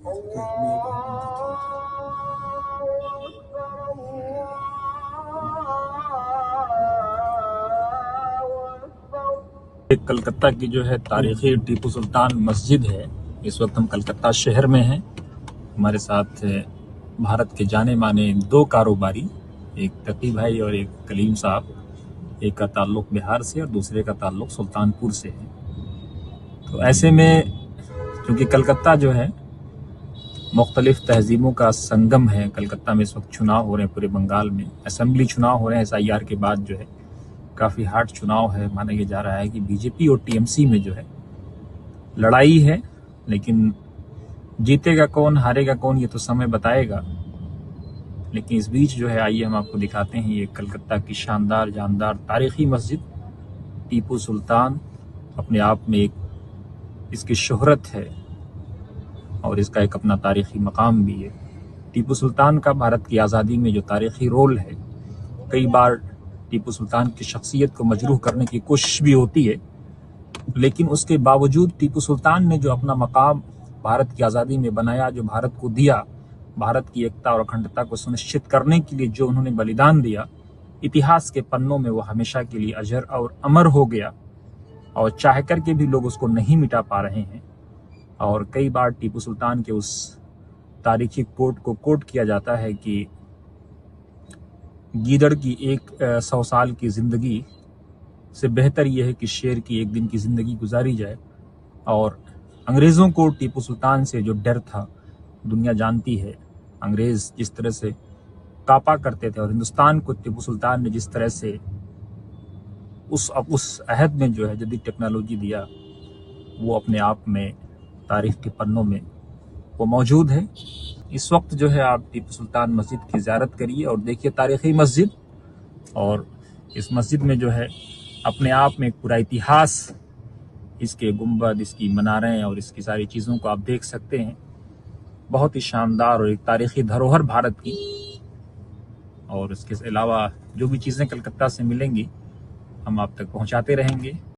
ایک کلکتہ کی جو ہے تاریخی ٹیپو سلطان مسجد ہے۔ اس وقت ہم کلکتہ شہر میں ہیں۔ ہمارے ساتھ بھارت کے جانے مانے دو کاروباری، ایک تقی بھائی اور ایک کلیم صاحب، ایک کا تعلق بہار سے اور دوسرے کا تعلق سلطان پور سے ہے۔ تو ایسے میں چونکہ کلکتہ جو ہے مختلف تہذیبوں کا سنگم ہے، کلکتہ میں اس وقت چناؤ ہو رہے ہیں، پورے بنگال میں اسمبلی چناؤ ہو رہے ہیں، SIR کے بعد جو ہے کافی ہارڈ چناؤ ہے۔ مانا یہ جا رہا ہے کہ BJP اور TMC میں جو ہے لڑائی ہے، لیکن جیتے گا کون ہارے گا کون یہ تو سمے بتائے گا۔ لیکن اس بیچ جو ہے آئیے ہم آپ کو دکھاتے ہیں یہ کلکتہ کی شاندار جاندار تاریخی مسجد ٹیپو سلطان۔ اپنے آپ میں ایک اس کی شہرت ہے اور اس کا ایک اپنا تاریخی مقام بھی ہے۔ ٹیپو سلطان کا بھارت کی آزادی میں جو تاریخی رول ہے، کئی بار ٹیپو سلطان کی شخصیت کو مجروح کرنے کی کوشش بھی ہوتی ہے، لیکن اس کے باوجود ٹیپو سلطان نے جو اپنا مقام بھارت کی آزادی میں بنایا، جو بھارت کو دیا، بھارت کی ایکتا اور اکھنڈتا کو سنشچت کرنے کے لیے جو انہوں نے بلیدان دیا، اتہاس کے پنوں میں وہ ہمیشہ کے لیے اجر اور امر ہو گیا، اور چاہ کر کے بھی لوگ اس کو نہیں مٹا پا رہے ہیں۔ اور کئی بار ٹیپو سلطان کے اس تاریخی کوٹ کو کوٹ کیا جاتا ہے کہ گیدڑ کی 100 سال کی زندگی سے بہتر یہ ہے کہ شیر کی ایک دن کی زندگی گزاری جائے۔ اور انگریزوں کو ٹیپو سلطان سے جو ڈر تھا دنیا جانتی ہے، انگریز جس طرح سے کاپا کرتے تھے، اور ہندوستان کو ٹیپو سلطان نے جس طرح سے اس عہد میں جو ہے جدید ٹیکنالوجی دیا، وہ اپنے آپ میں تاریخ کے پنوں میں وہ موجود ہے۔ اس وقت جو ہے آپ ٹیپو سلطان مسجد کی زیارت کریے اور دیکھیے تاریخی مسجد، اور اس مسجد میں جو ہے اپنے آپ میں ایک پورا اتہاس، اس کے گنبد، اس کی مناریں اور اس کی ساری چیزوں کو آپ دیکھ سکتے ہیں۔ بہت ہی شاندار اور ایک تاریخی دھروہر بھارت کی، اور اس کے علاوہ جو بھی چیزیں کلکتہ سے ملیں گی ہم آپ تک پہنچاتے رہیں گے۔